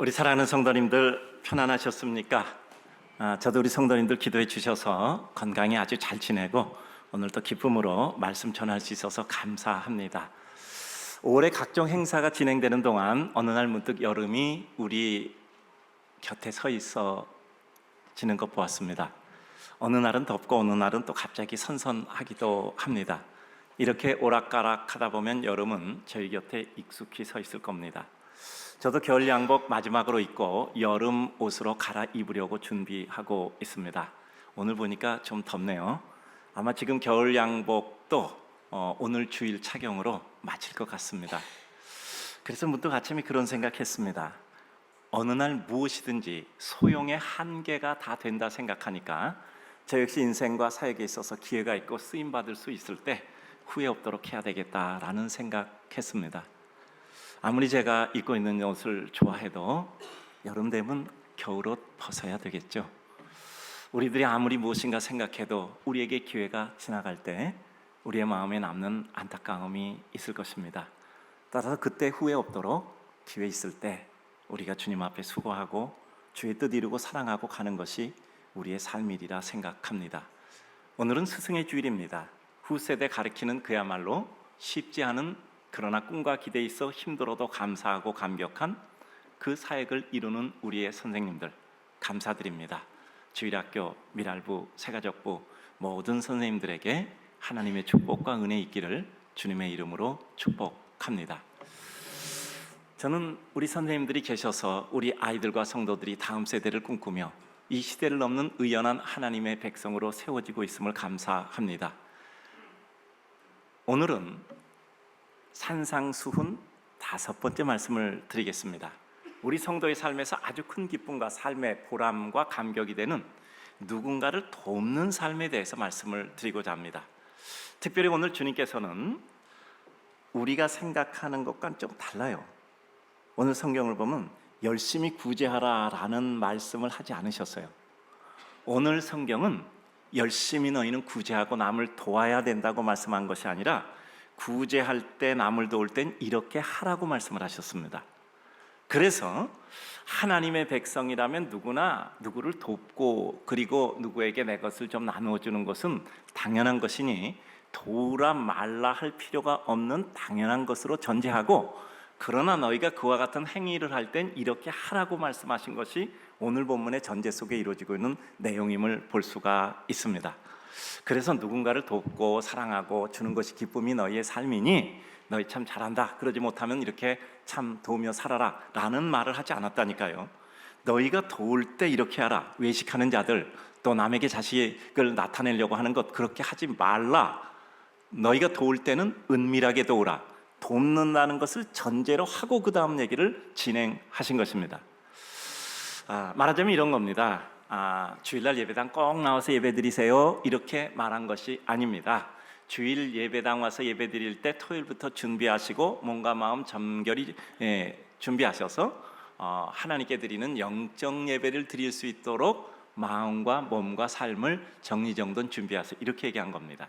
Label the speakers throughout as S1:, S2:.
S1: 우리 사랑하는 성도님들 편안하셨습니까? 저도 우리 성도님들 기도해 주셔서 건강히 아주 잘 지내고 오늘 또 기쁨으로 말씀 전할 수 있어서 감사합니다. 올해 각종 행사가 진행되는 동안 어느 날 문득 여름이 우리 곁에 서 있어지는 것 보았습니다. 어느 날은 덥고 어느 날은 또 갑자기 선선하기도 합니다. 이렇게 오락가락하다 보면 여름은 저희 곁에 익숙히 서 있을 겁니다. 저도 겨울 양복 마지막으로 입고 여름 옷으로 갈아입으려고 준비하고 있습니다. 오늘 보니까 좀 덥네요. 아마 지금 겨울 양복도 오늘 주일 착용으로 마칠 것 같습니다. 그래서 문득 아침에 그런 생각했습니다. 어느 날 무엇이든지 소용의 한계가 다 된다 생각하니까 저 역시 인생과 사역에 있어서 기회가 있고 쓰임받을 수 있을 때 후회 없도록 해야 되겠다라는 생각했습니다. 아무리 제가 입고 있는 옷을 좋아해도 여름 되면 겨울옷 벗어야 되겠죠. 우리들이 아무리 무엇인가 생각해도 우리에게 기회가 지나갈 때 우리의 마음에 남는 안타까움이 있을 것입니다. 따라서 그때 후회 없도록 기회 있을 때 우리가 주님 앞에 수고하고 주의 뜻 이루고 사랑하고 가는 것이 우리의 삶이리라 생각합니다. 오늘은 스승의 주일입니다. 후세대 가르치는 그야말로 쉽지 않은 그러나 꿈과 기대에 있어 힘들어도 감사하고 감격한 그 사역을 이루는 우리의 선생님들 감사드립니다. 주일학교, 미랄부, 새가족부 모든 선생님들에게 하나님의 축복과 은혜 있기를 주님의 이름으로 축복합니다. 저는 우리 선생님들이 계셔서 우리 아이들과 성도들이 다음 세대를 꿈꾸며 이 시대를 넘는 의연한 하나님의 백성으로 세워지고 있음을 감사합니다. 오늘은 산상수훈 5번째 말씀을 드리겠습니다. 우리 성도의 삶에서 아주 큰 기쁨과 삶의 보람과 감격이 되는 누군가를 돕는 삶에 대해서 말씀을 드리고자 합니다. 특별히 오늘 주님께서는 우리가 생각하는 것과는 좀 달라요. 오늘 성경을 보면 열심히 구제하라라는 말씀을 하지 않으셨어요. 오늘 성경은 열심히 너희는 구제하고 남을 도와야 된다고 말씀한 것이 아니라 구제할 때 남을 도울 땐 이렇게 하라고 말씀을 하셨습니다. 그래서 하나님의 백성이라면 누구나 누구를 돕고 그리고 누구에게 내 것을 좀 나누어주는 것은 당연한 것이니 도우라 말라 할 필요가 없는 당연한 것으로 전제하고, 그러나 너희가 그와 같은 행위를 할 땐 이렇게 하라고 말씀하신 것이 오늘 본문의 전제 속에 이루어지고 있는 내용임을 볼 수가 있습니다. 그래서 누군가를 돕고 사랑하고 주는 것이 기쁨이 너희의 삶이니 너희 참 잘한다, 그러지 못하면 이렇게 참 도우며 살아라 라는 말을 하지 않았다니까요. 너희가 도울 때 이렇게 하라. 외식하는 자들, 또 남에게 자식을 나타내려고 하는 것 그렇게 하지 말라. 너희가 도울 때는 은밀하게 도우라. 돕는다는 것을 전제로 하고 그 다음 얘기를 진행하신 것입니다. 말하자면 이런 겁니다. 주일날 예배당 꼭 나와서 예배 드리세요 이렇게 말한 것이 아닙니다. 주일 예배당 와서 예배 드릴 때 토요일부터 준비하시고 몸과 마음 점결히 준비하셔서 하나님께 드리는 영적 예배를 드릴 수 있도록 마음과 몸과 삶을 정리정돈 준비하세요 이렇게 얘기한 겁니다.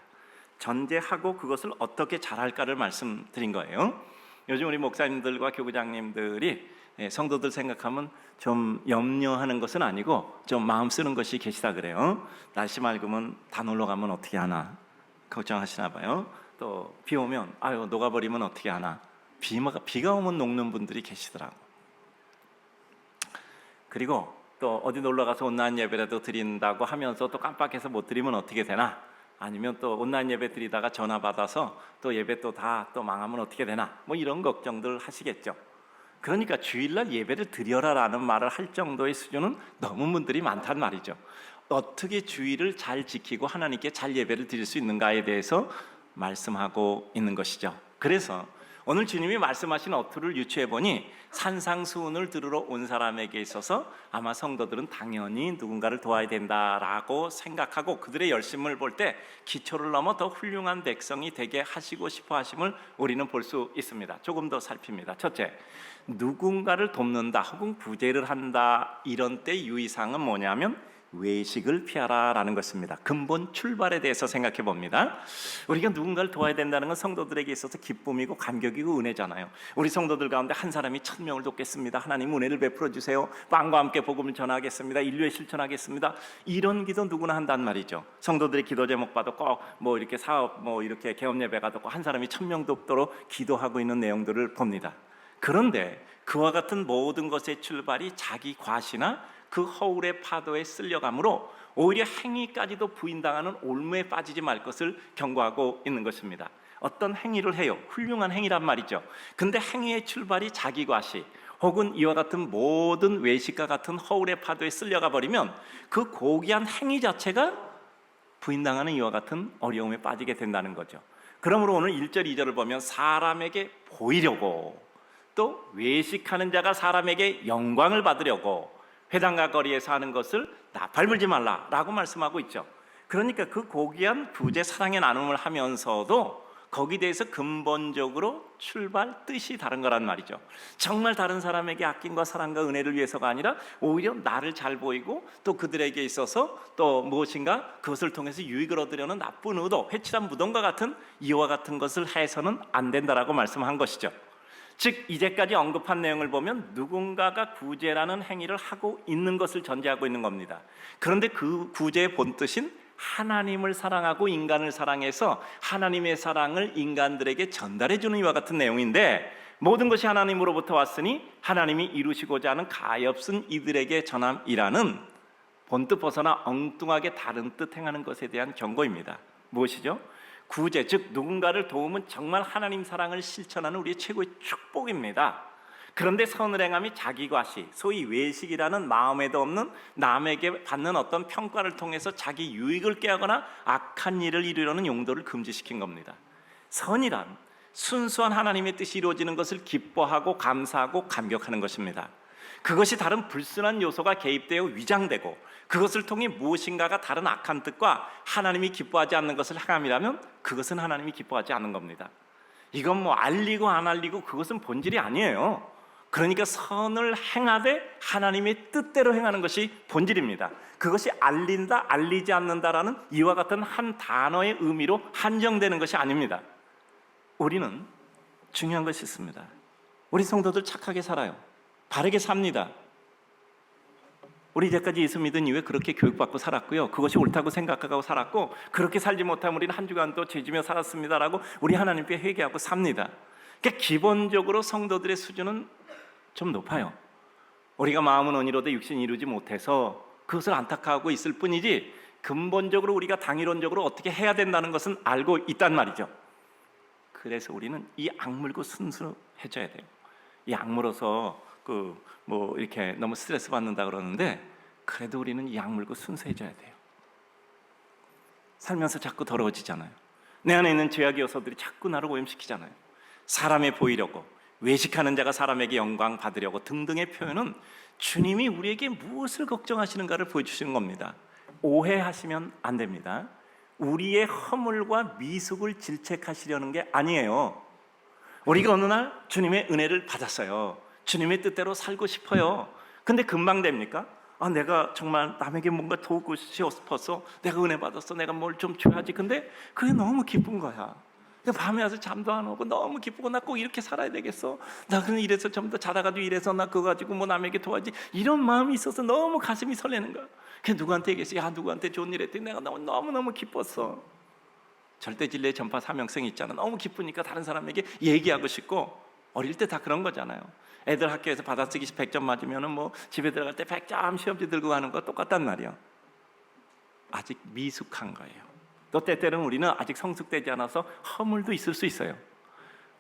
S1: 전제하고 그것을 어떻게 잘할까를 말씀드린 거예요. 요즘 우리 목사님들과 교구장님들이 성도들 생각하면 좀 염려하는 것은 아니고 좀 마음 쓰는 것이 계시다 그래요. 날씨 맑으면 다 놀러 가면 어떻게 하나 걱정하시나 봐요. 또 비 오면 아유 녹아버리면 어떻게 하나, 비가 오면 녹는 분들이 계시더라고. 그리고 또 어디 놀러 가서 온라인 예배라도 드린다고 하면서 또 깜빡해서 못 드리면 어떻게 되나, 아니면 또 온라인 예배 드리다가 전화 받아서 또 예배 또 다 또 망하면 어떻게 되나, 뭐 이런 걱정들 하시겠죠. 그러니까 주일날 예배를 드려라라는 말을 할 정도의 수준은 넘은 분들이 많단 말이죠. 어떻게 주일을 잘 지키고 하나님께 잘 예배를 드릴 수 있는가에 대해서 말씀하고 있는 것이죠. 그래서 오늘 주님이 말씀하신 어투를 유추해 보니 산상수훈을 들으러 온 사람에게 있어서 아마 성도들은 당연히 누군가를 도와야 된다라고 생각하고 그들의 열심을 볼 때 기초를 넘어 더 훌륭한 백성이 되게 하시고 싶어 하심을 우리는 볼 수 있습니다. 조금 더 살핍니다. 첫째, 누군가를 돕는다 혹은 구제를 한다 이런 때 유의사항은 뭐냐면 외식을 피하라라는 것입니다. 근본 출발에 대해서 생각해 봅니다. 우리가 누군가를 도와야 된다는 건 성도들에게 있어서 기쁨이고 감격이고 은혜잖아요. 우리 성도들 가운데 한 사람이 1000명을 돕겠습니다. 하나님 은혜를 베풀어 주세요. 빵과 함께 복음을 전하겠습니다. 인류에 실천하겠습니다. 이런 기도 누구나 한단 말이죠. 성도들의 기도 제목 봐도 꼭 뭐 이렇게 사업 뭐 이렇게 개업 예배 가도 꼭 한 사람이 1000명 돕도록 기도하고 있는 내용들을 봅니다. 그런데 그와 같은 모든 것의 출발이 자기 과시나 그 허울의 파도에 쓸려감으로 오히려 행위까지도 부인당하는 올무에 빠지지 말 것을 경고하고 있는 것입니다. 어떤 행위를 해요. 훌륭한 행위란 말이죠. 근데 행위의 출발이 자기 과시 혹은 이와 같은 모든 외식과 같은 허울의 파도에 쓸려가 버리면 그 고귀한 행위 자체가 부인당하는 이와 같은 어려움에 빠지게 된다는 거죠. 그러므로 오늘 1절 2절을 보면 사람에게 보이려고 또 외식하는 자가 사람에게 영광을 받으려고 회당과 거리에서 하는 것을 나팔불지 말라라고 말씀하고 있죠. 그러니까 그 고귀한 구제 사랑의 나눔을 하면서도 거기에 대해서 근본적으로 출발 뜻이 다른 거란 말이죠. 정말 다른 사람에게 아낌과 사랑과 은혜를 위해서가 아니라 오히려 나를 잘 보이고 또 그들에게 있어서 또 무엇인가 그것을 통해서 유익을 얻으려는 나쁜 의도, 회칠한 무덤과 같은 이와 같은 것을 해서는 안 된다라고 말씀한 것이죠. 즉 이제까지 언급한 내용을 보면 누군가가 구제라는 행위를 하고 있는 것을 전제하고 있는 겁니다. 그런데 그 구제의 본뜻인 하나님을 사랑하고 인간을 사랑해서 하나님의 사랑을 인간들에게 전달해 주는 이와 같은 내용인데 모든 것이 하나님으로부터 왔으니 하나님이 이루시고자 하는 가엾은 이들에게 전함이라는 본뜻 벗어나 엉뚱하게 다른 뜻 행하는 것에 대한 경고입니다. 무엇이죠? 구제, 즉 누군가를 도우면 정말 하나님 사랑을 실천하는 우리의 최고의 축복입니다. 그런데 선을 행함이 자기과시, 소위 외식이라는 마음에도 없는 남에게 받는 어떤 평가를 통해서 자기 유익을 꾀하거나 악한 일을 이루려는 용도를 금지시킨 겁니다. 선이란 순수한 하나님의 뜻이 이루어지는 것을 기뻐하고 감사하고 감격하는 것입니다. 그것이 다른 불순한 요소가 개입되어 위장되고 그것을 통해 무엇인가가 다른 악한 뜻과 하나님이 기뻐하지 않는 것을 행함이라면 그것은 하나님이 기뻐하지 않는 겁니다. 이건 뭐 알리고 안 알리고 그것은 본질이 아니에요. 그러니까 선을 행하되 하나님의 뜻대로 행하는 것이 본질입니다. 그것이 알린다, 알리지 않는다라는 이와 같은 한 단어의 의미로 한정되는 것이 아닙니다. 우리는 중요한 것이 있습니다. 우리 성도들 착하게 살아요. 바르게 삽니다. 우리 이제까지 예수 믿은 이후에 그렇게 교육받고 살았고요. 그것이 옳다고 생각하고 살았고 그렇게 살지 못하면 우리는 한 주간도 죄지며 살았습니다라고 우리 하나님께 회개하고 삽니다. 그러니까 기본적으로 성도들의 수준은 좀 높아요. 우리가 마음은 언이로되 육신이 이루지 못해서 그것을 안타까워하고 있을 뿐이지 근본적으로 우리가 당위론적으로 어떻게 해야 된다는 것은 알고 있단 말이죠. 그래서 우리는 이 악물고 순수해져야 돼요. 이 악물어서 뭐 이렇게 너무 스트레스 받는다 그러는데 그래도 우리는 이 악물고 순수해져야 돼요. 살면서 자꾸 더러워지잖아요. 내 안에 있는 죄악의 요소들이 자꾸 나를 오염시키잖아요. 사람에 보이려고, 외식하는 자가 사람에게 영광 받으려고 등등의 표현은 주님이 우리에게 무엇을 걱정하시는가를 보여주시는 겁니다. 오해하시면 안 됩니다. 우리의 허물과 미숙을 질책하시려는 게 아니에요. 우리가 어느 날 주님의 은혜를 받았어요. 주님의 뜻대로 살고 싶어요. 근데 금방 됩니까? 내가 정말 남에게 뭔가 도우고 싶어서 내가 은혜 받았어. 내가 뭘 좀 줘야지. 근데 그게 너무 기쁜 거야. 밤에 와서 잠도 안 오고 너무 기쁘고 나 꼭 이렇게 살아야 되겠어. 나 그냥 이래서 좀 더 자다가도 이래서 나 그거 가지고 뭐 남에게 도와야지. 이런 마음이 있어서 너무 가슴이 설레는 거야. 그냥 누구한테 얘기했어. 누구한테 좋은 일 했더니 내가 너무너무 기뻤어. 절대진리의 전파 사명성이 있잖아. 너무 기쁘니까 다른 사람에게 얘기하고 싶고 어릴 때 다 그런 거잖아요. 애들 학교에서 받아쓰기 100점 맞으면 뭐 집에 들어갈 때 100점 시험지 들고 가는 거 똑같단 말이야. 아직 미숙한 거예요. 또 때때로는 우리는 아직 성숙되지 않아서 허물도 있을 수 있어요.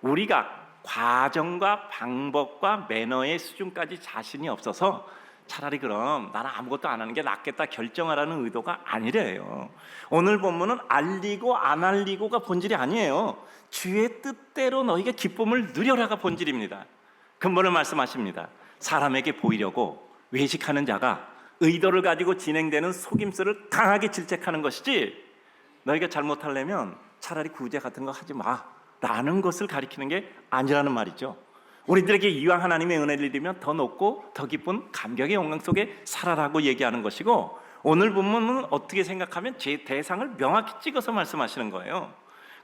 S1: 우리가 과정과 방법과 매너의 수준까지 자신이 없어서 차라리 그럼 나는 아무것도 안 하는 게 낫겠다 결정하라는 의도가 아니래요. 오늘 본문은 알리고 안 알리고가 본질이 아니에요. 주의 뜻대로 너희가 기쁨을 누려라가 본질입니다. 근본을 말씀하십니다. 사람에게 보이려고 외식하는 자가 의도를 가지고 진행되는 속임수를 강하게 질책하는 것이지 너희가 잘못하려면 차라리 구제 같은 거 하지 마라는 것을 가리키는 게 아니라는 말이죠. 우리들에게 이왕 하나님의 은혜를 입으면 더 높고 더 깊은 감격의 영광 속에 살아라고 얘기하는 것이고 오늘 본문은 어떻게 생각하면 제 대상을 명확히 찍어서 말씀하시는 거예요.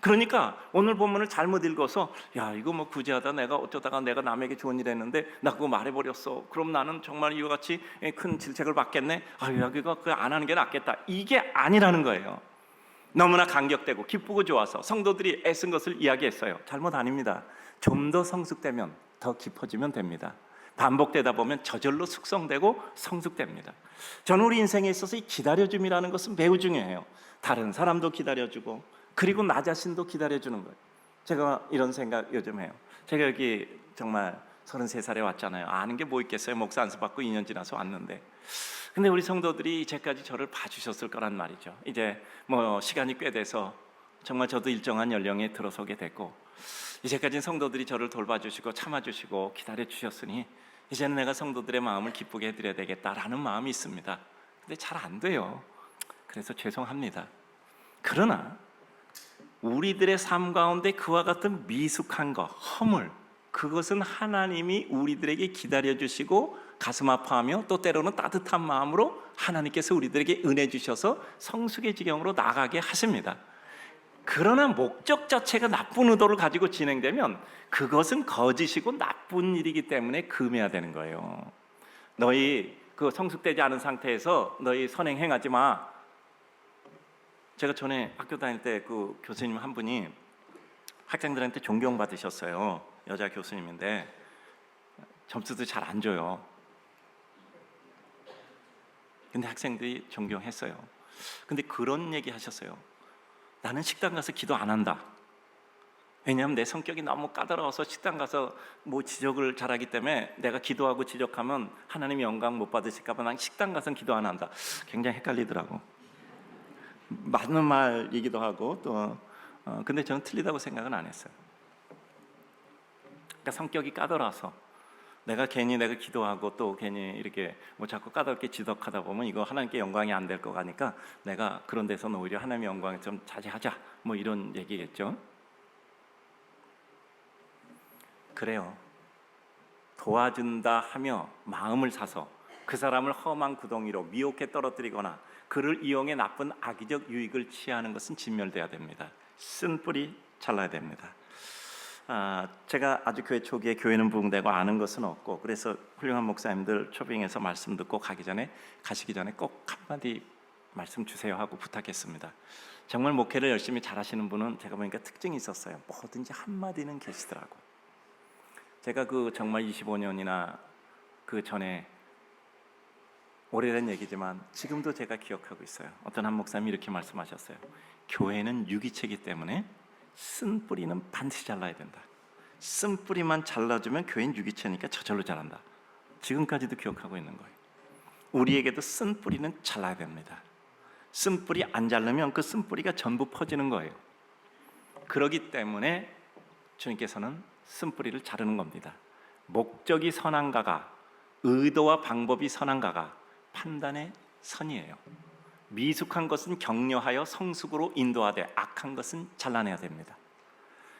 S1: 그러니까 오늘 본문을 잘못 읽어서 야 이거 뭐 구제하다 내가 어쩌다가 내가 남에게 좋은 일 했는데 나 그거 말해버렸어. 그럼 나는 정말 이와 같이 큰 질책을 받겠네. 야 이거 안 하는 게 낫겠다. 이게 아니라는 거예요. 너무나 감격되고 기쁘고 좋아서 성도들이 애쓴 것을 이야기했어요. 잘못 아닙니다. 좀 더 성숙되면 더 깊어지면 됩니다. 반복되다 보면 저절로 숙성되고 성숙됩니다. 저는 우리 인생에 있어서 이 기다려줌이라는 것은 매우 중요해요. 다른 사람도 기다려주고 그리고 나 자신도 기다려주는 거예요. 제가 이런 생각 요즘 해요. 제가 여기 정말 33살에 왔잖아요. 아는 게 뭐 있겠어요. 목사 안수 받고 2년 지나서 왔는데, 근데 우리 성도들이 이제까지 저를 봐주셨을 거란 말이죠. 이제 뭐 시간이 꽤 돼서 정말 저도 일정한 연령에 들어서게 됐고, 이제까지 성도들이 저를 돌봐주시고 참아주시고 기다려주셨으니 이제는 내가 성도들의 마음을 기쁘게 해드려야 되겠다라는 마음이 있습니다. 근데 잘 안 돼요. 그래서 죄송합니다. 그러나 우리들의 삶 가운데 그와 같은 미숙한 것, 허물, 그것은 하나님이 우리들에게 기다려주시고 가슴 아파하며 또 때로는 따뜻한 마음으로 하나님께서 우리들에게 은혜 주셔서 성숙의 지경으로 나가게 하십니다. 그러나 목적 자체가 나쁜 의도를 가지고 진행되면 그것은 거짓이고 나쁜 일이기 때문에 금해야 되는 거예요. 너희 그 성숙되지 않은 상태에서 너희 선행 행하지 마. 제가 전에 학교 다닐 때 그 교수님 한 분이 학생들한테 존경받으셨어요. 여자 교수님인데 점수도 잘 안 줘요. 근데 학생들이 존경했어요. 근데 그런 얘기 하셨어요. 나는 식당 가서 기도 안 한다. 왜냐하면 내 성격이 너무 까다로워서 식당 가서 뭐 지적을 잘하기 때문에 내가 기도하고 지적하면 하나님이 영광 못 받으실까 봐 난 식당 가서는 기도 안 한다. 굉장히 헷갈리더라고. 맞는 말이기도 하고 또 근데 저는 틀리다고 생각은 안 했어요. 그러니까 성격이 까다로워서 내가 기도하고 또 괜히 이렇게 뭐 자꾸 까다롭게 지적하다 보면 이거 하나님께 영광이 안 될 거 가니까 내가 그런 데서는 오히려 하나님의 영광을 좀 자제하자 뭐 이런 얘기겠죠. 그래요. 도와준다 하며 마음을 사서 그 사람을 험한 구덩이로 미혹해 떨어뜨리거나 그를 이용해 나쁜 악의적 유익을 취하는 것은 진멸돼야 됩니다. 쓴 뿌리 잘라야 됩니다. 제가 아주 교회 초기에 교회는 부흥되고 아는 것은 없고, 그래서 훌륭한 목사님들 초빙해서 말씀 듣고 가시기 전에 꼭 한마디 말씀 주세요 하고 부탁했습니다. 정말 목회를 열심히 잘하시는 분은 제가 보니까 특징이 있었어요. 뭐든지 한마디는 계시더라고. 제가 그 정말 25년이나 그 전에 오래된 얘기지만 지금도 제가 기억하고 있어요. 어떤 한 목사님이 이렇게 말씀하셨어요. 교회는 유기체이기 때문에 쓴 뿌리는 반드시 잘라야 된다. 쓴 뿌리만 잘라주면 교회는 유기체니까 저절로 자란다. 지금까지도 기억하고 있는 거예요. 우리에게도 쓴 뿌리는 잘라야 됩니다. 쓴 뿌리 안 자르면 그 쓴 뿌리가 전부 퍼지는 거예요. 그렇기 때문에 주님께서는 쓴 뿌리를 자르는 겁니다. 목적이 선한가가, 의도와 방법이 선한가가 판단의 선이에요. 미숙한 것은 격려하여 성숙으로 인도하되 악한 것은 잘라내야 됩니다.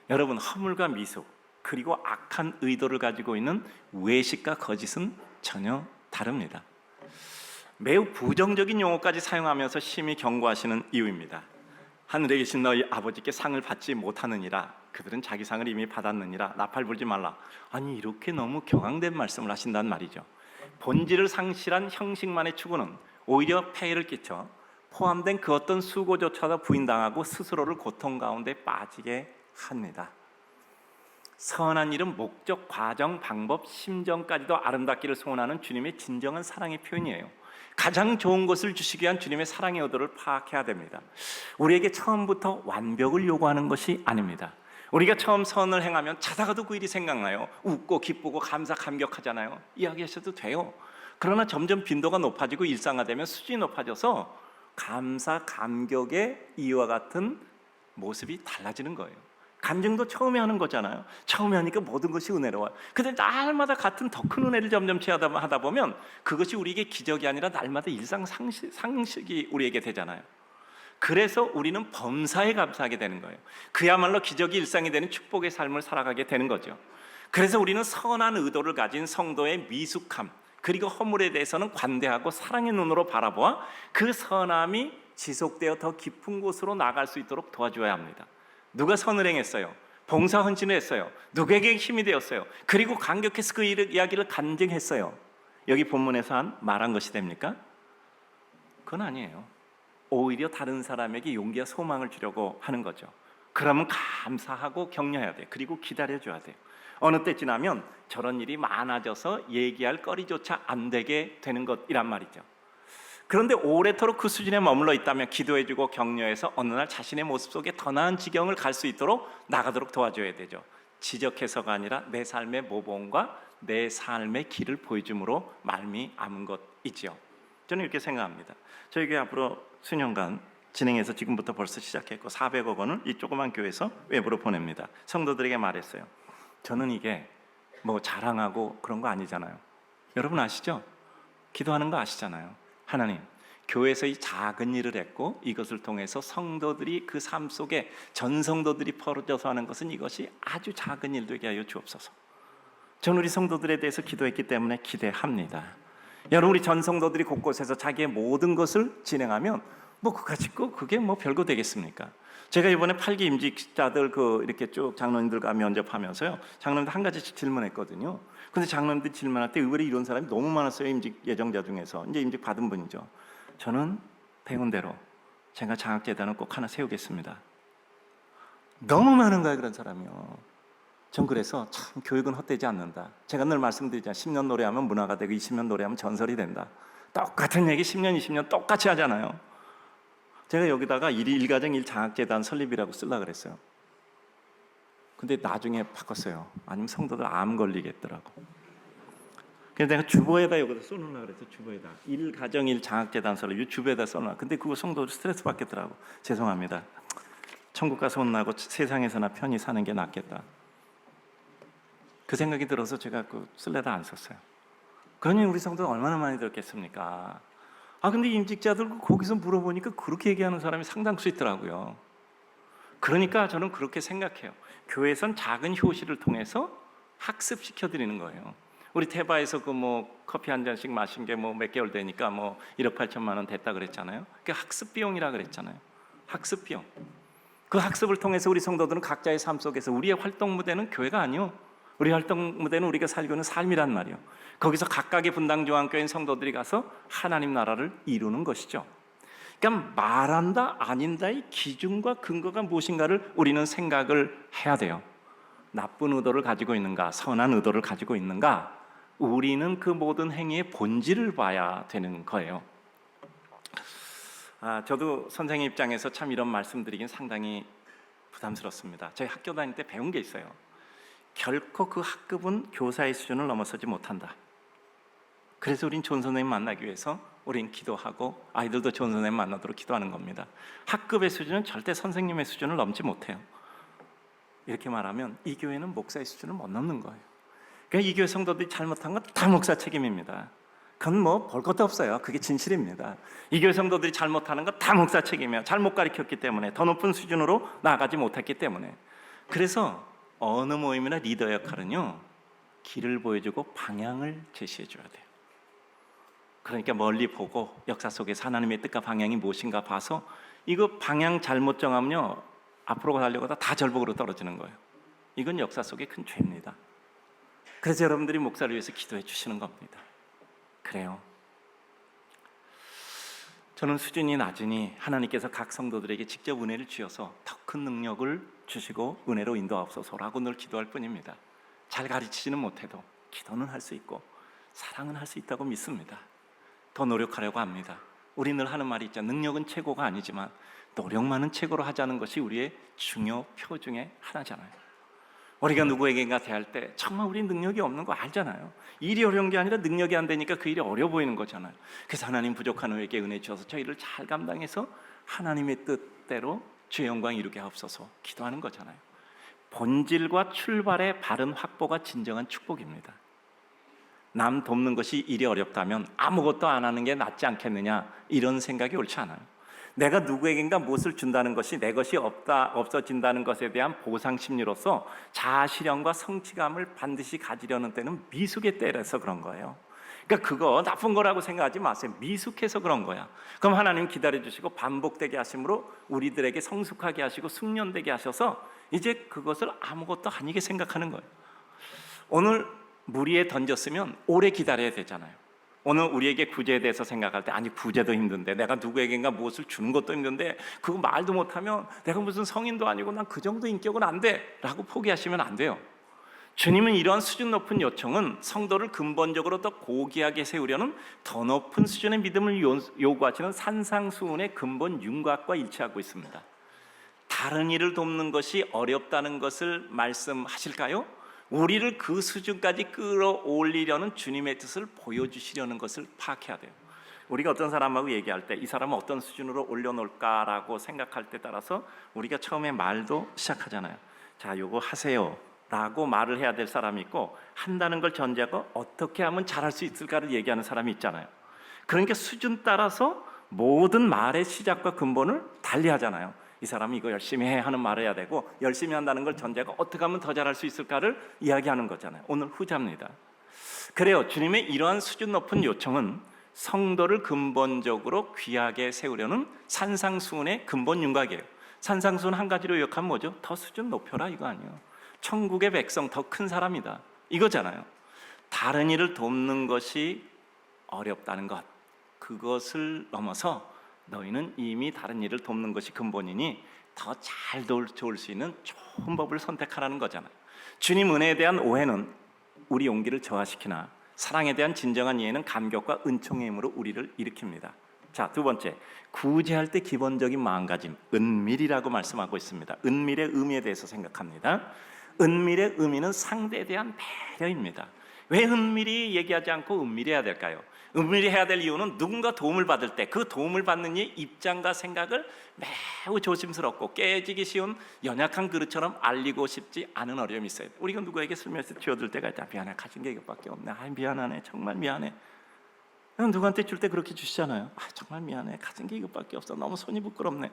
S1: 여러분, 허물과 미숙 그리고 악한 의도를 가지고 있는 외식과 거짓은 전혀 다릅니다. 매우 부정적인 용어까지 사용하면서 심히 경고하시는 이유입니다. 하늘에 계신 너희 아버지께 상을 받지 못하느니라. 그들은 자기 상을 이미 받았느니라. 나팔 불지 말라. 아니, 이렇게 너무 격앙된 말씀을 하신단 말이죠. 본질을 상실한 형식만의 추구는 오히려 폐해를 끼쳐 포함된 그 어떤 수고조차도 부인당하고 스스로를 고통 가운데 빠지게 합니다. 선한 일은 목적, 과정, 방법, 심정까지도 아름답기를 소원하는 주님의 진정한 사랑의 표현이에요. 가장 좋은 것을 주시기 위한 주님의 사랑의 의도를 파악해야 됩니다. 우리에게 처음부터 완벽을 요구하는 것이 아닙니다. 우리가 처음 선을 행하면 자다가도 그 일이 생각나요. 웃고 기쁘고 감격하잖아요. 이야기하셔도 돼요. 그러나 점점 빈도가 높아지고 일상화되면 수준이 높아져서 감사, 감격의 이와 같은 모습이 달라지는 거예요. 간증도 처음에 하는 거잖아요. 처음에 하니까 모든 것이 은혜로워요. 근데 날마다 같은 더 큰 은혜를 점점 취하다 보면 그것이 우리에게 기적이 아니라 날마다 일상 상식이 우리에게 되잖아요. 그래서 우리는 범사에 감사하게 되는 거예요. 그야말로 기적이 일상이 되는 축복의 삶을 살아가게 되는 거죠. 그래서 우리는 선한 의도를 가진 성도의 미숙함, 그리고 허물에 대해서는 관대하고 사랑의 눈으로 바라보아 그 선함이 지속되어 더 깊은 곳으로 나갈 수 있도록 도와줘야 합니다. 누가 선을 행했어요? 봉사 헌신을 했어요. 누구에게 힘이 되었어요. 그리고 감격해서 그 이야기를 간증했어요. 여기 본문에서 말한 것이 됩니까? 그건 아니에요. 오히려 다른 사람에게 용기와 소망을 주려고 하는 거죠. 그러면 감사하고 격려해야 돼요. 그리고 기다려줘야 돼요. 어느 때 지나면 저런 일이 많아져서 얘기할 거리조차 안 되게 되는 것이란 말이죠. 그런데 오래도록 그 수준에 머물러 있다면 기도해주고 격려해서 어느 날 자신의 모습 속에 더 나은 지경을 갈 수 있도록 나가도록 도와줘야 되죠. 지적해서가 아니라 내 삶의 모범과 내 삶의 길을 보여줌으로 말미암은 것이지요. 저는 이렇게 생각합니다. 저희 교회 앞으로 수년간 진행해서 지금부터 벌써 시작했고 400억 원을 이 조그만 교회에서 외부로 보냅니다. 성도들에게 말했어요. 저는 이게 뭐 자랑하고 그런 거 아니잖아요. 여러분 아시죠? 기도하는 거 아시잖아요. 하나님, 교회에서 이 작은 일을 했고 이것을 통해서 성도들이 그 삶 속에 전 성도들이 벌어져서 하는 것은 이것이 아주 작은 일 되게 하여 주옵소서. 저는 우리 성도들에 대해서 기도했기 때문에 기대합니다. 여러분, 우리 전 성도들이 곳곳에서 자기의 모든 것을 진행하면 뭐 그까짓 거 그게 뭐 별거 되겠습니까? 제가 이번에 8기 임직자들 이렇게 쭉 장로님들과 면접하면서요, 장로님들 한 가지씩 질문했거든요. 근데 장로님들 질문할 때 의외로 이런 사람이 너무 많았어요. 임직 예정자 중에서 이제 임직 받은 분이죠. 저는 배운 대로 제가 장학재단을 꼭 하나 세우겠습니다. 너무 많은 거예요, 그런 사람이요. 전 그래서 참 교육은 헛되지 않는다. 제가 늘 말씀드리잖아요. 10년 노래하면 문화가 되고 20년 노래하면 전설이 된다. 똑같은 얘기 10년, 20년 똑같이 하잖아요. 제가 여기다가 일가정 1장학재단 설립이라고 쓰려고 그랬어요. 근데 나중에 바꿨어요. 아니면 성도들 암 걸리겠더라고. 그래서 내가 주보에다 여기다 써놓으려고 그랬어. 주보에다 1가정 1장학재단 설립 주보에다 써놔. 근데 그거 성도들 스트레스 받겠더라고. 죄송합니다. 천국 가서 혼나고 세상에서나 편히 사는 게 낫겠다. 그 생각이 들어서 제가 쓸래다 안 썼어요. 그러니 우리 성도는 얼마나 많이 들었겠습니까? 근데 임직자들 거기서 물어보니까 그렇게 얘기하는 사람이 상당수 있더라고요. 그러니까 저는 그렇게 생각해요. 교회에선 작은 효시를 통해서 학습시켜 드리는 거예요. 우리 테바에서 커피 한 잔씩 마신 게 몇 개월 되니까 1억 8천만 원 됐다 그랬잖아요. 그게 학습 비용이라 그랬잖아요. 학습 비용. 그 학습을 통해서 우리 성도들은 각자의 삶 속에서 우리의 활동 무대는 교회가 아니요. 우리 활동 무대는 우리가 살고 있는 삶이란 말이요. 거기서 각각의 분당 중앙교회인 성도들이 가서 하나님 나라를 이루는 것이죠. 그러니까 말한다 아닌다의 기준과 근거가 무엇인가를 우리는 생각을 해야 돼요. 나쁜 의도를 가지고 있는가, 선한 의도를 가지고 있는가, 우리는 그 모든 행위의 본질을 봐야 되는 거예요. 저도 선생님 입장에서 참 이런 말씀드리긴 상당히 부담스럽습니다. 저희 학교 다닐 때 배운 게 있어요. 결코 그 학급은 교사의 수준을 넘어서지 못한다. 그래서 우린 좋은 선생님 만나기 위해서 우린 기도하고 아이들도 좋은 선생님 만나도록 기도하는 겁니다. 학급의 수준은 절대 선생님의 수준을 넘지 못해요. 이렇게 말하면 이 교회는 목사의 수준을 못 넘는 거예요. 그러니까 이 교회 성도들이 잘못한 건 다 목사 책임입니다. 그건 볼 것도 없어요. 그게 진실입니다. 이 교회 성도들이 잘못하는 건 다 목사 책임이에요. 잘못 가르쳤기 때문에, 더 높은 수준으로 나아가지 못했기 때문에. 그래서 어느 모임이나 리더 역할은요, 길을 보여주고 방향을 제시해 줘야 돼요. 그러니까 멀리 보고 역사 속에서 하나님의 뜻과 방향이 무엇인가 봐서 이거 방향 잘못 정하면요, 앞으로 가려고 하다 다 절벽으로 떨어지는 거예요. 이건 역사 속의 큰 죄입니다. 그래서 여러분들이 목사를 위해서 기도해 주시는 겁니다. 그래요. 저는 수준이 낮으니 하나님께서 각 성도들에게 직접 은혜를 주셔서 더 큰 능력을 주시고 은혜로 인도하옵소서라고 늘 기도할 뿐입니다. 잘 가르치지는 못해도 기도는 할 수 있고 사랑은 할 수 있다고 믿습니다. 더 노력하려고 합니다. 우리 늘 하는 말이 있죠. 능력은 최고가 아니지만 노력만은 최고로 하자는 것이 우리의 중요표 중에 하나잖아요. 우리가 누구에게인가 대할 때 정말 우리 능력이 없는 거 알잖아요. 일이 어려운 게 아니라 능력이 안 되니까 그 일이 어려워 보이는 거잖아요. 그래서 하나님 부족한 우리에게 은혜 주셔서 저희를 잘 감당해서 하나님의 뜻대로 주의 영광 이루게 하옵소서 기도하는 거잖아요. 본질과 출발의 바른 확보가 진정한 축복입니다. 남 돕는 것이 일이 어렵다면 아무것도 안 하는 게 낫지 않겠느냐, 이런 생각이 옳지 않아요. 내가 누구에겐가 무엇을 준다는 것이 내 것이 없어진다는 것에 대한 보상 심리로서 자아 실현과 성취감을 반드시 가지려는 때는 미숙의 때라서 그런 거예요. 그러니까 그거 나쁜 거라고 생각하지 마세요. 미숙해서 그런 거야. 그럼 하나님 기다려주시고 반복되게 하심으로 우리들에게 성숙하게 하시고 숙련되게 하셔서 이제 그것을 아무것도 아니게 생각하는 거예요. 오늘 무리에 던졌으면 오래 기다려야 되잖아요. 오늘 우리에게 구제에 대해서 생각할 때, 아니 구제도 힘든데, 내가 누구에게인가 무엇을 주는 것도 힘든데, 그거 말도 못하면 내가 무슨 성인도 아니고 난 그 정도 인격은 안 돼 라고 포기하시면 안 돼요. 주님은 이러한 수준 높은 요청은 성도를 근본적으로 더 고귀하게 세우려는 더 높은 수준의 믿음을 요구하시는 산상수훈의 근본 윤곽과 일치하고 있습니다. 다른 일을 돕는 것이 어렵다는 것을 말씀하실까요? 우리를 그 수준까지 끌어올리려는 주님의 뜻을 보여주시려는 것을 파악해야 돼요. 우리가 어떤 사람하고 얘기할 때 이 사람은 어떤 수준으로 올려놓을까라고 생각할 때 따라서 우리가 처음에 말도 시작하잖아요. 자, 요거 하세요 라고 말을 해야 될 사람이 있고, 한다는 걸 전제하고 어떻게 하면 잘할 수 있을까를 얘기하는 사람이 있잖아요. 그러니까 수준 따라서 모든 말의 시작과 근본을 달리하잖아요. 이 사람이 이거 열심히 해 하는 말을 해야 되고, 열심히 한다는 걸 전제하고 어떻게 하면 더 잘할 수 있을까를 이야기하는 거잖아요. 오늘 후자입니다. 그래요. 주님의 이러한 수준 높은 요청은 성도를 근본적으로 귀하게 세우려는 산상수훈의 근본 윤곽이에요. 산상수훈 한 가지로 요약하면 뭐죠? 더 수준 높여라 이거 아니에요. 천국의 백성 더 큰 사람이다 이거잖아요. 다른 일을 돕는 것이 어렵다는 것, 그것을 넘어서 너희는 이미 다른 일을 돕는 것이 근본이니 더 잘 도울 수 있는 좋은 법을 선택하라는 거잖아요. 주님 은혜에 대한 오해는 우리 용기를 저하시키나 사랑에 대한 진정한 이해는 감격과 은총의 힘으로 우리를 일으킵니다. 자, 두 번째, 구제할 때 기본적인 마음가짐, 은밀이라고 말씀하고 있습니다. 은밀의 의미에 대해서 생각합니다. 은밀의 의미는 상대에 대한 배려입니다. 왜 은밀히 얘기하지 않고 은밀해야 될까요? 은밀히 해야 될 이유는 누군가 도움을 받을 때 그 도움을 받는 이의 입장과 생각을 매우 조심스럽고 깨지기 쉬운 연약한 그릇처럼 알리고 싶지 않은 어려움이 있어요. 우리가 누구에게 슬며시 쥐어들 때가 있다. 미안해, 가진 게 이것밖에 없네. 미안하네, 정말 미안해. 누구한테 줄 때 그렇게 주시잖아요. 정말 미안해, 가진 게 이것밖에 없어. 너무 손이 부끄럽네.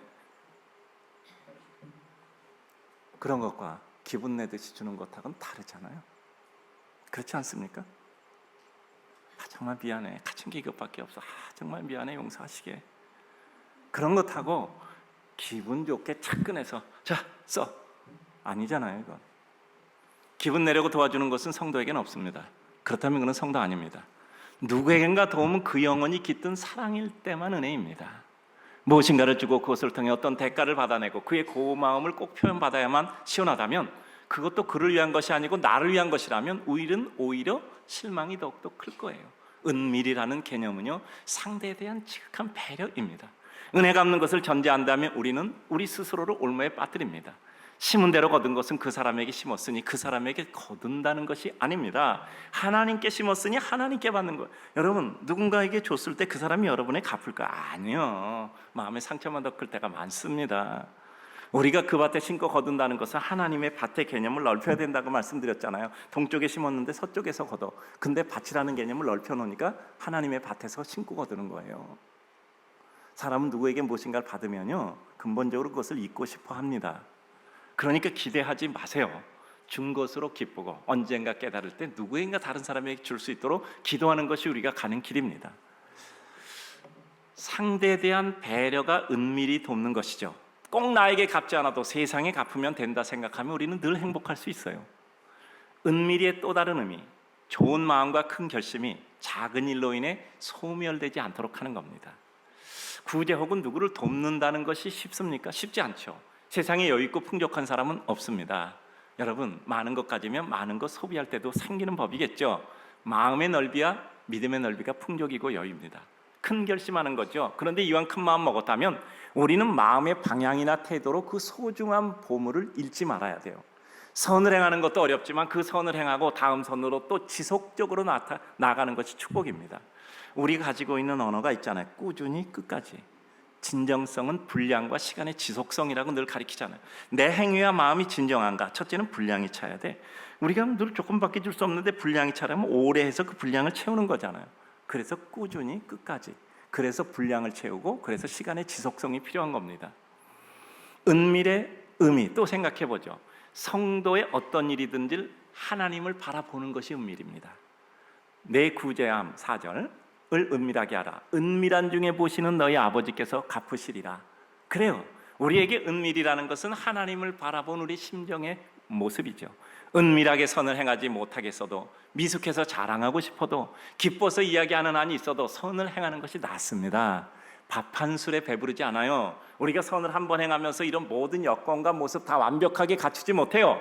S1: 그런 것과 기분 내듯이 주는 것하고는 다르잖아요. 그렇지 않습니까? 정말 미안해, 가진 게 이것밖에 없어. 정말 미안해, 용서하시게. 그런 것하고 기분 좋게 착 꺼내서 자, 써. 아니잖아요. 이건 기분 내려고 도와주는 것은 성도에게는 없습니다. 그렇다면 그는 성도 아닙니다. 누구에겐가 도움은 그 영혼이 깃든 사랑일 때만 은혜입니다. 무엇인가를 주고 그것을 통해 어떤 대가를 받아내고 그의 고마움을 꼭 표현받아야만 시원하다면, 그것도 그를 위한 것이 아니고 나를 위한 것이라면 오히려 실망이 더욱더 클 거예요. 은밀이라는 개념은요, 상대에 대한 지극한 배려입니다. 은혜 갚는 것을 전제한다면 우리는 우리 스스로를 올무에 빠뜨립니다. 심은 대로 거둔 것은 그 사람에게 심었으니 그 사람에게 거둔다는 것이 아닙니다. 하나님께 심었으니 하나님께 받는 거예요. 여러분, 누군가에게 줬을 때 그 사람이 여러분에 갚을까? 아니요. 마음에 상처만 더 클 때가 많습니다. 우리가 그 밭에 심고 거둔다는 것은 하나님의 밭의 개념을 넓혀야 된다고 말씀드렸잖아요. 동쪽에 심었는데 서쪽에서 거둬. 근데 밭이라는 개념을 넓혀 놓으니까 하나님의 밭에서 심고 거두는 거예요. 사람은 누구에게 무엇인가를 받으면요, 근본적으로 그것을 잊고 싶어 합니다. 그러니까 기대하지 마세요. 준 것으로 기쁘고 언젠가 깨달을 때 누구인가 다른 사람에게 줄 수 있도록 기도하는 것이 우리가 가는 길입니다. 상대에 대한 배려가 은밀히 돕는 것이죠. 꼭 나에게 갚지 않아도 세상에 갚으면 된다 생각하면 우리는 늘 행복할 수 있어요. 은밀히의 또 다른 의미, 좋은 마음과 큰 결심이 작은 일로 인해 소멸되지 않도록 하는 겁니다. 구제 혹은 누구를 돕는다는 것이 쉽습니까? 쉽지 않죠. 세상에 여유 있고 풍족한 사람은 없습니다. 여러분, 많은 것 가지면 많은 것 소비할 때도 생기는 법이겠죠. 마음의 넓이와 믿음의 넓이가 풍족이고 여유입니다. 큰 결심하는 거죠. 그런데 이왕 큰 마음 먹었다면 우리는 마음의 방향이나 태도로 그 소중한 보물을 잃지 말아야 돼요. 선을 행하는 것도 어렵지만 그 선을 행하고 다음 선으로 또 지속적으로 나아가는 것이 축복입니다. 우리가 가지고 있는 언어가 있잖아요. 꾸준히 끝까지. 진정성은 분량과 시간의 지속성이라고 늘 가르치잖아요. 내 행위와 마음이 진정한가? 첫째는 분량이 차야 돼. 우리가 늘 조금밖에 줄 수 없는데 분량이 차려면 오래 해서 그 분량을 채우는 거잖아요. 그래서 꾸준히 끝까지. 그래서 분량을 채우고, 그래서 시간의 지속성이 필요한 겁니다. 은밀의 의미 또 생각해 보죠. 성도의 어떤 일이든지 하나님을 바라보는 것이 은밀입니다. 내 구제함 4절을 은밀하게 하라. 은밀한 중에 보시는 너희 아버지께서 갚으시리라. 그래요. 우리에게 은밀이라는 것은 하나님을 바라본 우리 심정의 모습이죠. 은밀하게 선을 행하지 못하겠어도, 미숙해서 자랑하고 싶어도, 기뻐서 이야기하는 한이 있어도 선을 행하는 것이 낫습니다. 밥 한 술에 배부르지 않아요. 우리가 선을 한 번 행하면서 이런 모든 여건과 모습 다 완벽하게 갖추지 못해요.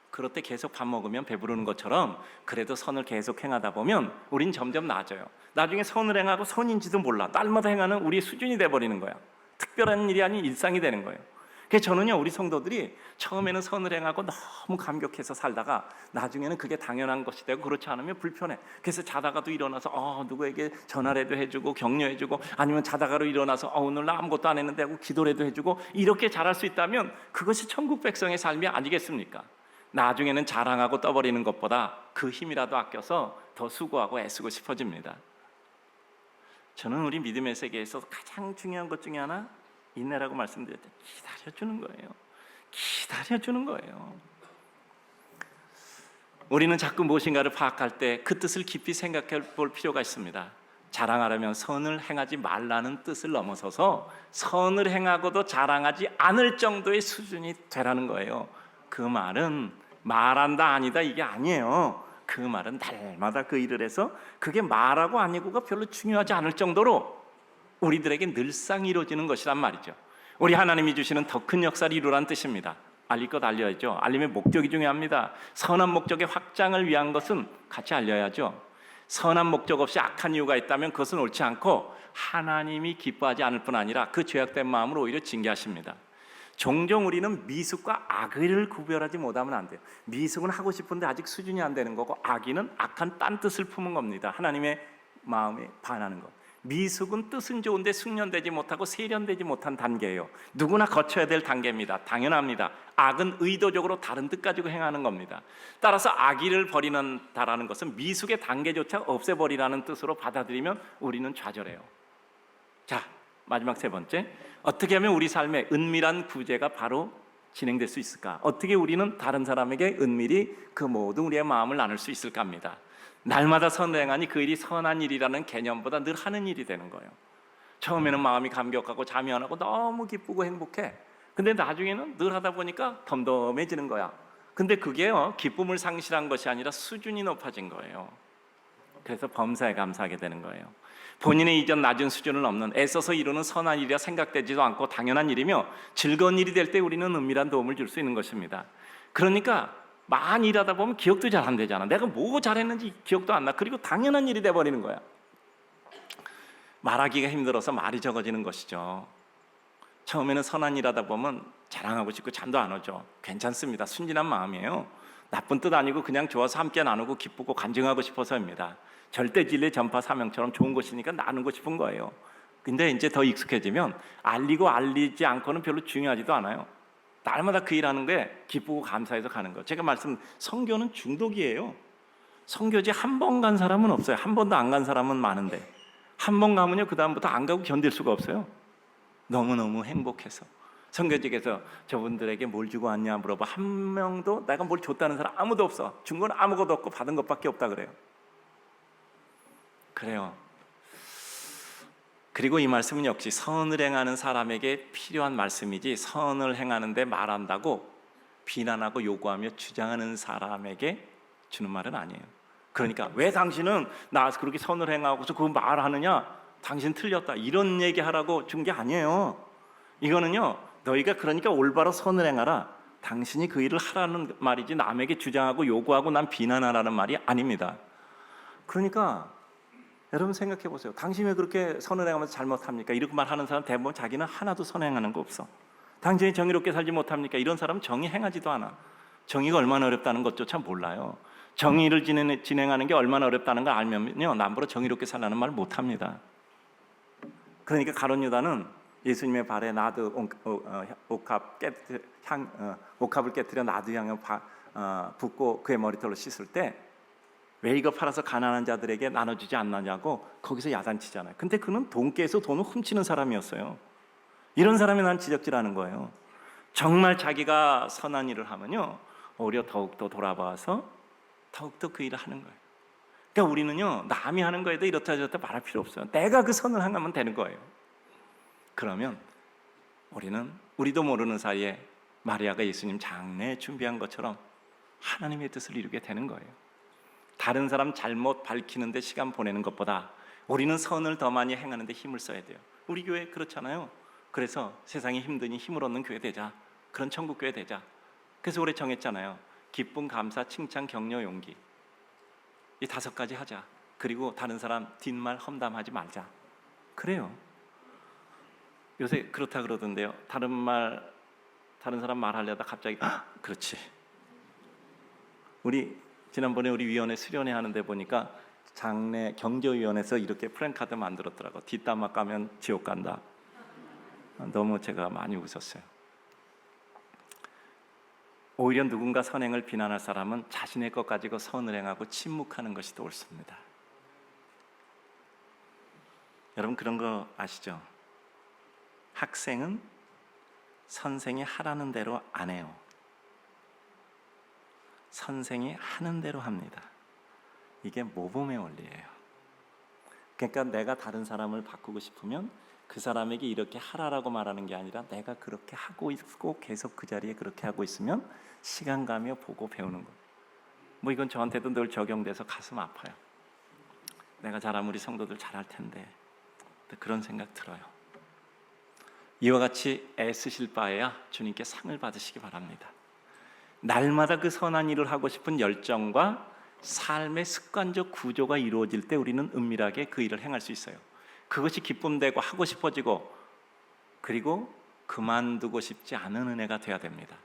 S1: 그럴 때 계속 밥 먹으면 배부르는 것처럼, 그래도 선을 계속 행하다 보면 우린 점점 나아져요. 나중에 선을 행하고 선인지도 몰라. 날마다 행하는 우리의 수준이 돼버리는 거야. 특별한 일이 아닌 일상이 되는 거예요. 그래서 저는요, 우리 성도들이 처음에는 선을 행하고 너무 감격해서 살다가 나중에는 그게 당연한 것이 되고, 그렇지 않으면 불편해. 그래서 자다가도 일어나서 누구에게 전화라도 해주고 격려해주고, 아니면 자다가로 일어나서 오늘 나 아무것도 안 했는데 하고 기도라도 해주고, 이렇게 잘할 수 있다면 그것이 천국 백성의 삶이 아니겠습니까? 나중에는 자랑하고 떠버리는 것보다 그 힘이라도 아껴서 더 수고하고 애쓰고 싶어집니다. 저는 우리 믿음의 세계에서 가장 중요한 것 중에 하나, 인내라고 말씀드렸죠. 기다려주는 거예요. 기다려주는 거예요. 우리는 자꾸 무엇인가를 파악할 때 그 뜻을 깊이 생각해 볼 필요가 있습니다. 자랑하려면 선을 행하지 말라는 뜻을 넘어서서 선을 행하고도 자랑하지 않을 정도의 수준이 되라는 거예요. 그 말은 말한다 아니다 이게 아니에요. 그 말은 날마다 그 일을 해서 그게 말하고 아니고가 별로 중요하지 않을 정도로 우리들에게 늘상 이루어지는 것이란 말이죠. 우리 하나님이 주시는 더 큰 역사를 이루라는 뜻입니다. 알릴 것 알려야죠. 알림의 목적이 중요합니다. 선한 목적의 확장을 위한 것은 같이 알려야죠. 선한 목적 없이 악한 이유가 있다면 그것은 옳지 않고 하나님이 기뻐하지 않을 뿐 아니라 그 죄악된 마음을 오히려 징계하십니다. 종종 우리는 미숙과 악의를 구별하지 못하면 안 돼요. 미숙은 하고 싶은데 아직 수준이 안 되는 거고, 악의는 악한 딴 뜻을 품은 겁니다. 하나님의 마음에 반하는 것. 미숙은 뜻은 좋은데 숙련되지 못하고 세련되지 못한 단계예요. 누구나 거쳐야 될 단계입니다. 당연합니다. 악은 의도적으로 다른 뜻 가지고 행하는 겁니다. 따라서 악의를 버리는다라는 것은 미숙의 단계조차 없애버리라는 뜻으로 받아들이면 우리는 좌절해요. 자, 마지막 세 번째, 어떻게 하면 우리 삶에 은밀한 구제가 바로 진행될 수 있을까? 어떻게 우리는 다른 사람에게 은밀히 그 모든 우리의 마음을 나눌 수 있을까 합니다. 날마다 선을 행하니 그 일이 선한 일이라는 개념보다 늘 하는 일이 되는 거예요. 처음에는 마음이 감격하고 잠이 안 오고 너무 기쁘고 행복해. 근데 나중에는 늘 하다 보니까 덤덤해지는 거야. 근데 그게요, 기쁨을 상실한 것이 아니라 수준이 높아진 거예요. 그래서 범사에 감사하게 되는 거예요. 본인의 이전 낮은 수준을 넘는, 애써서 이루는 선한 일이라 생각되지도 않고 당연한 일이며 즐거운 일이 될 때 우리는 은밀한 도움을 줄 수 있는 것입니다. 그러니까 많이 일하다 보면 기억도 잘 안 되잖아. 내가 뭐 잘했는지 기억도 안 나. 그리고 당연한 일이 돼버리는 거야. 말하기가 힘들어서 말이 적어지는 것이죠. 처음에는 선한 일 하다 보면 자랑하고 싶고 잠도 안 오죠. 괜찮습니다. 순진한 마음이에요. 나쁜 뜻 아니고 그냥 좋아서 함께 나누고 기쁘고 간증하고 싶어서입니다. 절대 진리 전파 사명처럼 좋은 것이니까 나누고 싶은 거예요. 근데 이제 더 익숙해지면 알리고 알리지 않고는 별로 중요하지도 않아요. 날마다 그 일하는 게 기쁘고 감사해서 가는 거. 제가 선교는 중독이에요. 선교지 한 번 간 사람은 없어요. 한 번도 안 간 사람은 많은데, 한 번 가면요 그 다음부터 안 가고 견딜 수가 없어요. 너무너무 행복해서. 선교직에서 저분들에게 뭘 주고 왔냐 물어봐. 한 명도 내가 뭘 줬다는 사람 아무도 없어. 준 건 아무것도 없고 받은 것밖에 없다 그래요. 그리고 이 말씀은 역시 선을 행하는 사람에게 필요한 말씀이지, 선을 행하는데 말한다고 비난하고 요구하며 주장하는 사람에게 주는 말은 아니에요. 그러니까 왜 당신은 나와서 그렇게 선을 행하고서 그 말하느냐, 당신 틀렸다, 이런 얘기하라고 준 게 아니에요. 이거는요, 너희가 그러니까 올바로 선을 행하라, 당신이 그 일을 하라는 말이지 남에게 주장하고 요구하고 난 비난하라는 말이 아닙니다. 그러니까 여러분 생각해 보세요. 당신이 왜 그렇게 선을 행하면서 잘못합니까? 이렇게 말하는 사람 대부분 자기는 하나도 선행하는 거 없어. 당신이 정의롭게 살지 못합니까? 이런 사람은 정의 행하지도 않아. 정의가 얼마나 어렵다는 것조차 몰라요. 정의를 진행하는 게 얼마나 어렵다는 걸 알면요, 남보다 정의롭게 살라는 말 못합니다. 그러니까 가룟 유다는 예수님의 발에 나드 옥합을 깨뜨려 나드 향을 붓고 그의 머리털로 씻을 때, 왜 이거 팔아서 가난한 자들에게 나눠주지 않느냐고 거기서 야단치잖아요. 근데 그는 돈깨에서 돈을 훔치는 사람이었어요. 이런 사람이 난 지적질하는 거예요. 정말 자기가 선한 일을 하면요, 오히려 더욱더 돌아봐서 더욱더 그 일을 하는 거예요. 그러니까 우리는요, 남이 하는 거에도 이렇다 저렇다 말할 필요 없어요. 내가 그 선을 행하면 되는 거예요. 그러면 우리도 모르는 사이에 마리아가 예수님 장례 준비한 것처럼 하나님의 뜻을 이루게 되는 거예요. 다른 사람 잘못 밝히는데 시간 보내는 것보다 우리는 선을 더 많이 행하는데 힘을 써야 돼요. 우리 교회 그렇잖아요. 그래서 세상이 힘드니 힘을 얻는 교회 되자. 그런 천국 교회 되자. 그래서 올해 정했잖아요. 기쁨, 감사, 칭찬, 격려, 용기. 이 5가지 하자. 그리고 다른 사람 뒷말 험담하지 말자. 그래요. 요새 그렇다 그러던데요. 다른 사람 말하려다 갑자기 그렇지. 우리 지난번에 우리 위원회 수련회 하는데 보니까 장례 경조위원회에서 이렇게 프랭카드 만들었더라고. 뒷담화 까면 지옥 간다. 너무 제가 많이 웃었어요. 오히려 누군가 선행을 비난할 사람은 자신의 것 가지고 선을 행하고 침묵하는 것이 더 옳습니다. 여러분 그런 거 아시죠? 학생은 선생이 하라는 대로 안 해요. 선생이 하는 대로 합니다. 이게 모범의 원리예요. 그러니까 내가 다른 사람을 바꾸고 싶으면 그 사람에게 이렇게 하라라고 말하는 게 아니라 내가 그렇게 하고 있고 계속 그 자리에 그렇게 하고 있으면 시간 가며 보고 배우는 거예요. 뭐 이건 저한테도 늘 적용돼서 가슴 아파요. 내가 잘하면 우리 성도들 잘할 텐데 그런 생각 들어요. 이와 같이 애쓰실 바에야 주님께 상을 받으시기 바랍니다. 날마다 그 선한 일을 하고 싶은 열정과 삶의 습관적 구조가 이루어질 때 우리는 은밀하게 그 일을 행할 수 있어요. 그것이 기쁨되고 하고 싶어지고 그리고 그만두고 싶지 않은 은혜가 돼야 됩니다.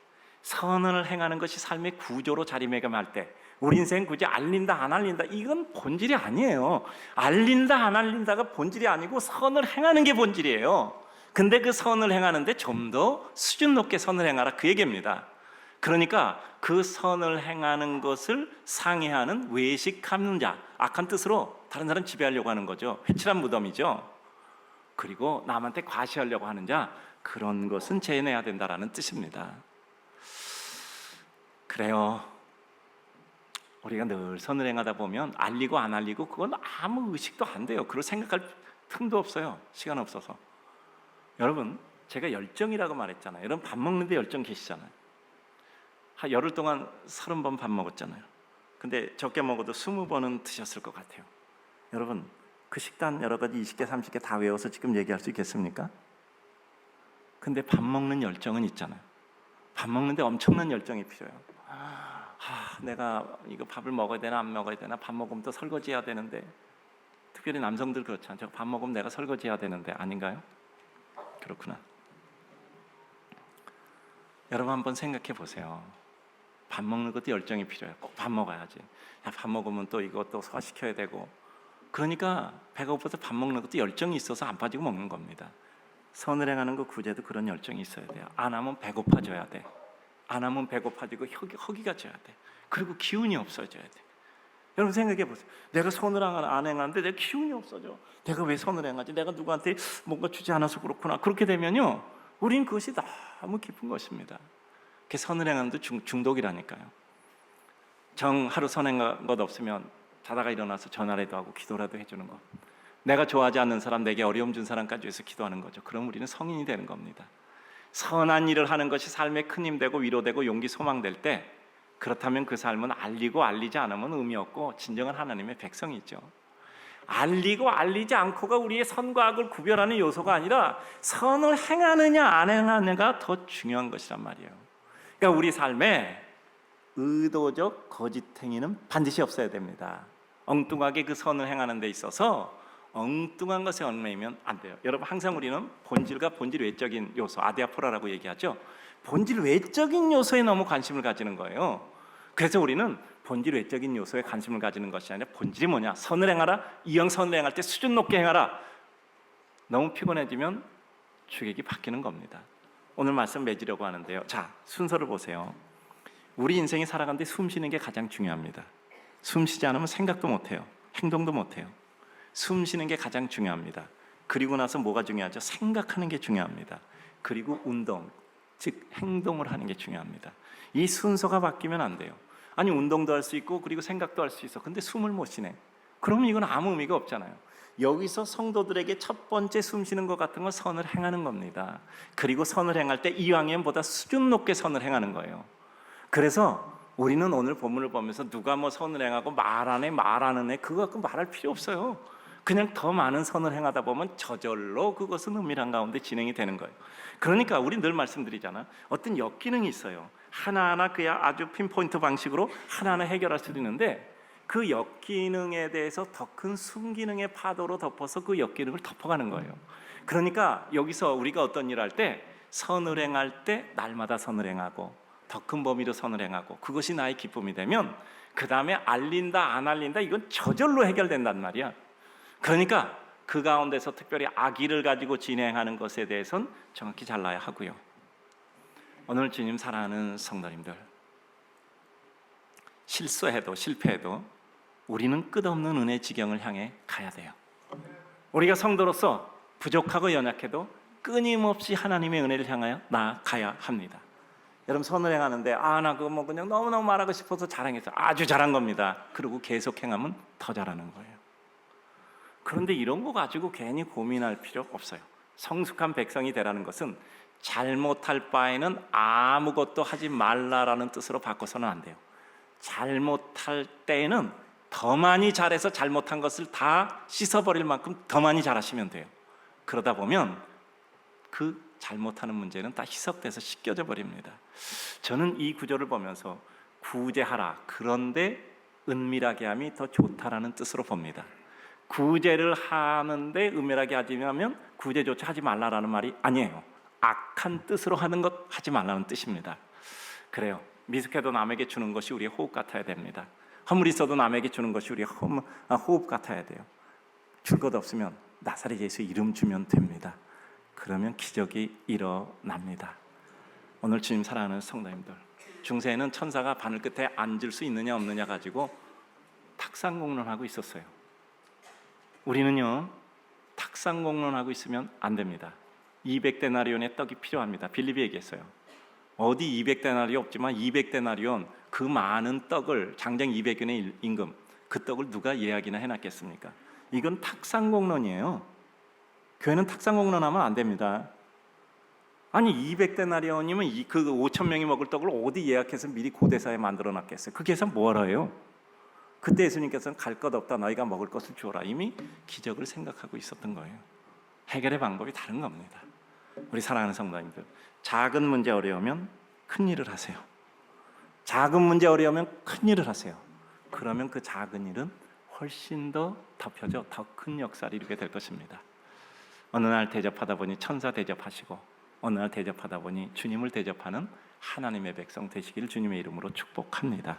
S1: 선을 행하는 것이 삶의 구조로 자리매김할 때 우리 인생 굳이 알린다 안 알린다 이건 본질이 아니에요. 알린다 안 알린다가 본질이 아니고 선을 행하는 게 본질이에요. 근데 그 선을 행하는데 좀 더 수준 높게 선을 행하라 그 얘기입니다. 그러니까 그 선을 행하는 것을 상해하는 외식하는 자, 악한 뜻으로 다른 사람 지배하려고 하는 거죠. 회칠한 무덤이죠. 그리고 남한테 과시하려고 하는 자, 그런 것은 제해내야 된다라는 뜻입니다. 그래요. 우리가 늘 선을 행하다 보면 알리고 안 알리고 그건 아무 의식도 안 돼요. 그걸 생각할 틈도 없어요. 시간 없어서. 여러분, 제가 열정이라고 말했잖아요. 여러분 밥 먹는데 열정 계시잖아요. 한 열흘 동안 30번 밥 먹었잖아요. 근데 적게 먹어도 20번은 드셨을 것 같아요. 여러분 그 식단 여러 가지 20개 30개 다 외워서 지금 얘기할 수 있겠습니까? 근데 밥 먹는 열정은 있잖아요. 밥 먹는데 엄청난 열정이 필요해요. 내가 이거 밥을 먹어야 되나 안 먹어야 되나, 밥 먹으면 또 설거지 해야 되는데, 특별히 남성들 그렇잖아요. 저 밥 먹으면 내가 설거지 해야 되는데, 아닌가요? 그렇구나. 여러분 한번 생각해 보세요. 밥 먹는 것도 열정이 필요해요. 꼭 밥 먹어야지. 밥 먹으면 또 이것도 소화시켜야 되고, 그러니까 배가 고파서 밥 먹는 것도 열정이 있어서 안 빠지고 먹는 겁니다. 선을 행하는 거 구제도 그런 열정이 있어야 돼요. 안 하면 배고파져야 돼. 안 하면 배고파지고 허기가 져야 돼. 그리고 기운이 없어져야 돼. 여러분 생각해 보세요. 내가 선을 안 행하는데 내 기운이 없어져. 내가 왜 선을 행하지? 내가 누구한테 뭔가 주지 않아서 그렇구나. 그렇게 되면요, 우린 그것이 너무 깊은 것입니다. 그 선을 행하는 데 중독이라니까요. 하루 선행한 것 없으면 자다가 일어나서 전화라도 하고 기도라도 해주는 것. 내가 좋아하지 않는 사람, 내게 어려움 준 사람까지 위해서 기도하는 거죠. 그럼 우리는 성인이 되는 겁니다. 선한 일을 하는 것이 삶에 큰 힘 되고 위로되고 용기 소망될 때, 그렇다면 그 삶은 알리고 알리지 않으면 의미 없고 진정한 하나님의 백성이죠. 알리고 알리지 않고가 우리의 선과 악을 구별하는 요소가 아니라 선을 행하느냐 안 행하느냐가 더 중요한 것이란 말이에요. 그러니까 우리 삶에 의도적 거짓행위는 반드시 없어야 됩니다. 엉뚱하게 그 선을 행하는 데 있어서 엉뚱한 것에 얽매이면 안 돼요. 여러분 항상 우리는 본질과 본질 외적인 요소, 아디아포라라고 얘기하죠. 본질 외적인 요소에 너무 관심을 가지는 거예요. 그래서 우리는 본질 외적인 요소에 관심을 가지는 것이 아니라 본질이 뭐냐? 선을 행하라. 이형 선을 행할 때 수준 높게 행하라. 너무 피곤해지면 주객이 바뀌는 겁니다. 오늘 말씀 맺으려고 하는데요. 자, 순서를 보세요. 우리 인생이 살아가는데 숨 쉬는 게 가장 중요합니다. 숨 쉬지 않으면 생각도 못해요. 행동도 못해요. 숨 쉬는 게 가장 중요합니다. 그리고 나서 뭐가 중요하죠? 생각하는 게 중요합니다. 그리고 운동, 즉 행동을 하는 게 중요합니다. 이 순서가 바뀌면 안 돼요. 아니 운동도 할 수 있고 그리고 생각도 할 수 있어. 근데 숨을 못 쉬네. 그러면 이건 아무 의미가 없잖아요. 여기서 성도들에게 첫 번째 숨쉬는 것 같은 건 선을 행하는 겁니다. 그리고 선을 행할 때 이왕이면보다 수준 높게 선을 행하는 거예요. 그래서 우리는 오늘 본문을 보면서 누가 뭐 선을 행하고 말하네 말하는 애 그거 갖고 말할 필요 없어요. 그냥 더 많은 선을 행하다 보면 저절로 그것은 은밀한 가운데 진행이 되는 거예요. 그러니까 우리 늘 말씀드리잖아. 어떤 역기능이 있어요. 하나하나 그야 아주 핀포인트 방식으로 하나하나 해결할 수도 있는데 그 역기능에 대해서 더 큰 순기능의 파도로 덮어서 그 역기능을 덮어가는 거예요. 그러니까 여기서 우리가 어떤 일을 할 때 선을 행할 때 날마다 선을 행하고 더 큰 범위로 선을 행하고 그것이 나의 기쁨이 되면 그 다음에 알린다 안 알린다 이건 저절로 해결된단 말이야. 그러니까 그 가운데서 특별히 악의를 가지고 진행하는 것에 대해서는 정확히 잘라야 하고요. 오늘 주님 사랑하는 성도님들, 실수해도 실패해도 우리는 끝없는 은혜 지경을 향해 가야 돼요. 우리가 성도로서 부족하고 연약해도 끊임없이 하나님의 은혜를 향하여 나아가야 합니다. 여러분 선을 행하는데 나 그거 뭐 그냥 너무너무 말하고 싶어서 자랑해서 아주 잘한 겁니다. 그리고 계속 행하면 더 잘하는 거예요. 그런데 이런 거 가지고 괜히 고민할 필요 없어요. 성숙한 백성이 되라는 것은 잘못할 바에는 아무것도 하지 말라라는 뜻으로 바꿔서는 안 돼요. 잘못할 때에는 더 많이 잘해서 잘못한 것을 다 씻어버릴 만큼 더 많이 잘하시면 돼요. 그러다 보면 그 잘못하는 문제는 다 희석돼서 씻겨져 버립니다. 저는 이 구절을 보면서 구제하라 그런데 은밀하게 함이 더 좋다라는 뜻으로 봅니다. 구제를 하는데 은밀하게 하지면 구제조차 하지 말라라는 말이 아니에요. 악한 뜻으로 하는 것 하지 말라는 뜻입니다. 그래요. 미숙해도 남에게 주는 것이 우리의 호흡 같아야 됩니다. 허물이 있어도 남에게 주는 것이 우리의 호흡 같아야 돼요. 줄 것 없으면 나사렛 예수 이름 주면 됩니다. 그러면 기적이 일어납니다. 오늘 주님 사랑하는 성도님들, 중세에는 천사가 바늘 끝에 앉을 수 있느냐 없느냐 가지고 탁상공론하고 있었어요. 우리는요 탁상공론하고 있으면 안 됩니다. 200데나리온의 떡이 필요합니다. 빌립이 얘기했어요. 어디 200데나리온 없지만 200데나리온 그 많은 떡을 장정 200원의 임금 그 떡을 누가 예약이나 해놨겠습니까? 이건 탁상공론이에요. 교회는 탁상공론하면 안 됩니다. 아니 200데나리온이면 그 5천 명이 먹을 떡을 어디 예약해서 미리 고대사에 만들어놨겠어요? 그 계산 뭐하러 해요? 그때 예수님께서는 갈 것 없다 너희가 먹을 것을 주어라 이미 기적을 생각하고 있었던 거예요. 해결의 방법이 다른 겁니다. 우리 사랑하는 성도님들, 작은 문제 어려우면 큰 일을 하세요. 작은 문제 어려우면 큰 일을 하세요. 그러면 그 작은 일은 훨씬 더 덮여져 더 큰 역사를 이루게 될 것입니다. 어느 날 대접하다 보니 천사 대접하시고 어느 날 대접하다 보니 주님을 대접하는 하나님의 백성 되시기를 주님의 이름으로 축복합니다.